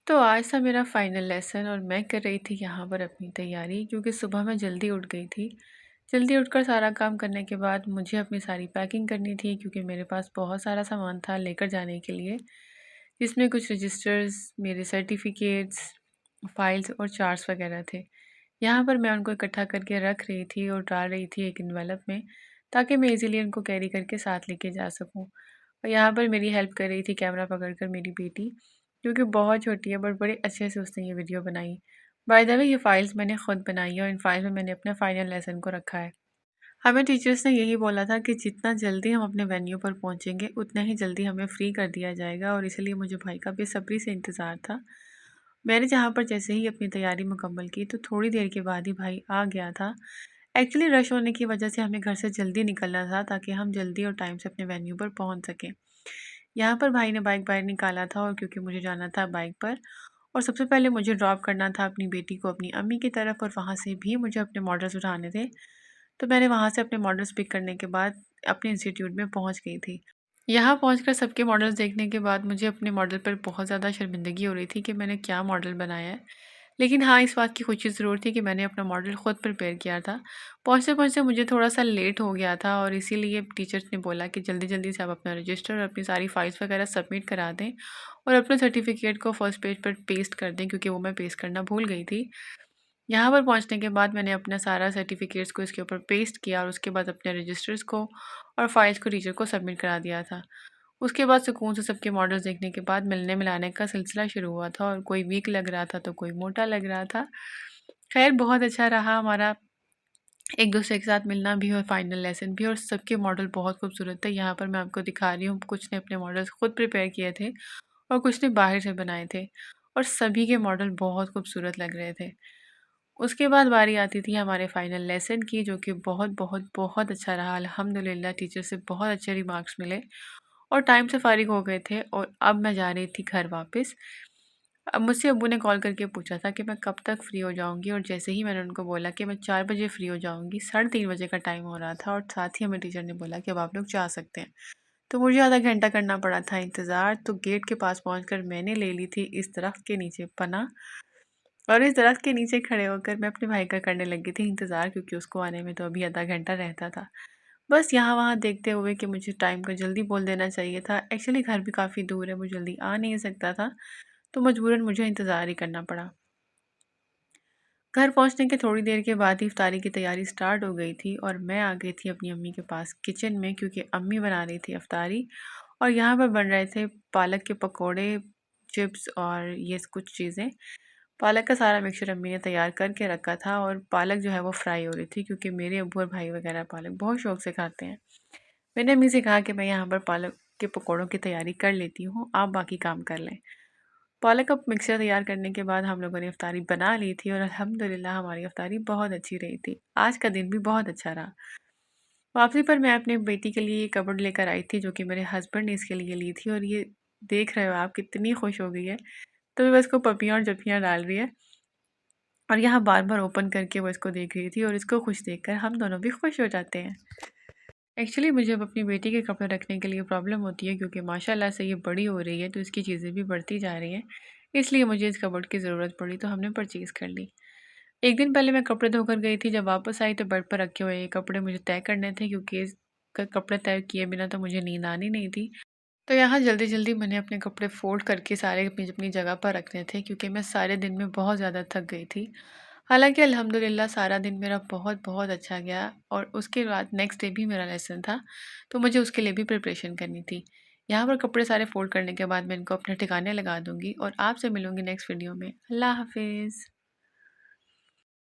तो आज था मेरा फाइनल लेसन और मैं कर रही थी यहाँ पर अपनी तैयारी क्योंकि सुबह मैं जल्दी उठ गई थी। जल्दी उठकर सारा काम करने के बाद मुझे अपनी सारी पैकिंग करनी थी क्योंकि मेरे पास बहुत सारा सामान था लेकर जाने के लिए, जिसमें कुछ रजिस्टर्स, मेरे सर्टिफिकेट्स, फाइल्स और चार्ट्स वगैरह थे। यहाँ पर मैं उनको इकट्ठा करके रख रही थी और डाल रही थी एक एनवेलप में, ताकि मैं इजीली उनको कैरी करके साथ लेके जा सकूँ। और यहाँ पर मेरी हेल्प कर रही थी कैमरा पकड़कर मेरी बेटी, जो कि बहुत छोटी है बट बड़े अच्छे से उसने ये वीडियो बनाई। बाय द वे ये फाइल्स मैंने खुद बनाई है और इन फाइल्स में मैंने अपने फाइनल लेसन को रखा है। हमें टीचर्स ने यही बोला था कि जितना जल्दी हम अपने वेन्यू पर पहुँचेंगे उतना ही जल्दी हमें फ्री कर दिया जाएगा, और इसलिए मुझे भाई का बेसब्री से इंतज़ार था। मैंने जहाँ पर जैसे ही अपनी तैयारी मुकम्मल की तो थोड़ी देर के बाद ही भाई आ गया था। एक्चुअली रश होने की वजह से हमें घर से जल्दी निकलना था ताकि हम जल्दी और टाइम से अपने वेन्यू पर पहुँच सकें। यहाँ पर भाई ने बाइक बाहर निकाला था और क्योंकि मुझे जाना था बाइक पर, और सबसे पहले मुझे ड्रॉप करना था अपनी बेटी को अपनी अम्मी की तरफ, और वहाँ से भी मुझे अपने मॉडल्स उठाने थे। तो मैंने वहाँ से अपने मॉडल्स पिक करने के बाद अपने इंस्टीट्यूट में पहुँच गई थी। यहाँ पहुँचकर सबके मॉडल्स देखने के बाद मुझे अपने मॉडल पर बहुत ज़्यादा शर्मिंदगी हो रही थी कि मैंने क्या मॉडल बनाया है। लेकिन हाँ, इस बात की खुशी ज़रूर थी कि मैंने अपना मॉडल खुद प्रिपेयर किया था। पहुँचते-पहुँचते मुझे थोड़ा-सा लेट हो गया था और इसीलिए टीचर्स ने बोला कि जल्दी-जल्दी से आप अपना रजिस्टर और अपनी सारी फाइल्स वगैरह सबमिट करा दें और अपने सर्टिफिकेट को फर्स्ट पेज पर पेस्ट कर दें, क्योंकि वो मैं पेस्ट करना भूल गई थी। यहाँ पर पहुँचने के बाद मैंने अपना सारा सर्टिफिकेट्स को इसके ऊपर पेस्ट किया और उसके बाद अपने रजिस्टर्स को और फाइल्स को टीचर को सबमिट करा दिया था। उसके बाद सुकून से सबके मॉडल्स देखने के बाद मिलने मिलाने का सिलसिला शुरू हुआ था, और कोई वीक लग रहा था तो कोई मोटा लग रहा था। खैर, बहुत अच्छा रहा हमारा एक दूसरे के साथ मिलना भी और फाइनल लेसन भी, और सबके मॉडल बहुत खूबसूरत थे। यहाँ पर मैं आपको दिखा रही हूँ, कुछ ने अपने मॉडल्स खुद प्रिपेयर किए थे और कुछ ने बाहर से बनाए थे, और सभी के मॉडल बहुत खूबसूरत लग रहे थे। उसके बाद बारी आती थी हमारे फाइनल लेसन की, जो कि बहुत बहुत बहुत अच्छा रहा। अल्हम्दुलिल्लाह टीचर से बहुत अच्छे रिमार्क्स मिले और टाइम से फ़ारिग हो गए थे, और अब मैं जा रही थी घर वापस। अब मुझसे अब्बू ने कॉल करके पूछा था कि मैं कब तक फ्री हो जाऊँगी, और जैसे ही मैंने उनको बोला कि मैं 4 बजे फ्री हो जाऊँगी, 3:30 बजे का टाइम हो रहा था, और साथ ही हमें टीचर ने बोला कि अब आप लोग जा सकते हैं। तो मुझे आधा घंटा करना पड़ा था इंतज़ार। तो गेट के पास पहुँचकर मैंने ले ली थी इस दरख्त के नीचे पनाह, और इस दरख्त के नीचे खड़े होकर मैं अपने भाई का करने लगी थी इंतज़ार, क्योंकि उसको आने में तो अभी आधा घंटा रहता था। बस यहाँ-वहाँ देखते हुए कि मुझे टाइम को जल्दी बोल देना चाहिए था। एक्चुअली घर भी काफ़ी दूर है, वो जल्दी आ नहीं सकता था, तो मजबूरन मुझे इंतज़ार ही करना पड़ा। घर पहुँचने के थोड़ी देर के बाद ही इफ्तारी की तैयारी स्टार्ट हो गई थी, और मैं आ गई थी अपनी अम्मी के पास किचन में, क्योंकि अम्मी बना रही थी इफ्तारी। और यहाँ पर बन रहे थे पालक के पकोड़े, चिप्स और ये कुछ चीज़ें। पालक का सारा मिक्सचर अम्मी ने तैयार करके रखा था, और पालक जो है वो फ्राई हो रही थी, क्योंकि मेरे अब्बू और भाई वगैरह पालक बहुत शौक से खाते हैं। मैंने अम्मी से कहा कि मैं यहाँ पर पालक के पकौड़ों की तैयारी कर लेती हूँ, आप बाकी काम कर लें। पालक का मिक्सचर तैयार करने के बाद हम लोगों ने इफ्तारी बना ली थी, और अल्हम्दुलिल्लाह हमारी इफ्तारी बहुत अच्छी रही थी। आज का दिन भी बहुत अच्छा रहा। वापसी पर मैं अपनी बेटी के लिए ये कपबोर्ड लेकर आई थी, जो कि मेरे हस्बैंड ने इसके लिए ली थी, और ये देख रहे हो आप कितनी खुश हो गई है। तो वो इसको पपियाँ और जप्पियाँ डाल रही है, और यहाँ बार-बार ओपन करके वो इसको देख रही थी, और इसको खुश देखकर हम दोनों भी खुश हो जाते हैं। एक्चुअली मुझे अब अपनी बेटी के कपड़े रखने के लिए प्रॉब्लम होती है, क्योंकि माशाल्लाह से ये बड़ी हो रही है तो इसकी चीज़ें भी बढ़ती जा रही हैं। इसलिए मुझे इस कपबोर्ड की ज़रूरत पड़ी, तो हमने परचेज़ कर ली। एक दिन पहले मैं कपड़े धोकर गई थी, जब वापस आई तो बेड पर रखे हुए ये कपड़े मुझे तय करने थे, क्योंकि कपड़े तय किए बिना तो मुझे नींद आनी नहीं थी। तो यहाँ जल्दी-जल्दी मैंने अपने कपड़े फ़ोल्ड करके सारे अपनी अपनी जगह पर रखने थे, क्योंकि मैं सारे दिन में बहुत ज़्यादा थक गई थी। हालाँकि अल्हम्दुलिल्लाह सारा दिन मेरा बहुत-बहुत अच्छा गया, और उसके बाद नेक्स्ट डे भी मेरा लेसन था, तो मुझे उसके लिए भी प्रिपरेशन करनी थी। यहाँ पर कपड़े सारे फ़ोल्ड करने के बाद मैं इनको अपने ठिकाने लगा दूँगी, और आपसे मिलूँगी नेक्स्ट वीडियो में। अल्लाह हाफ़िज़।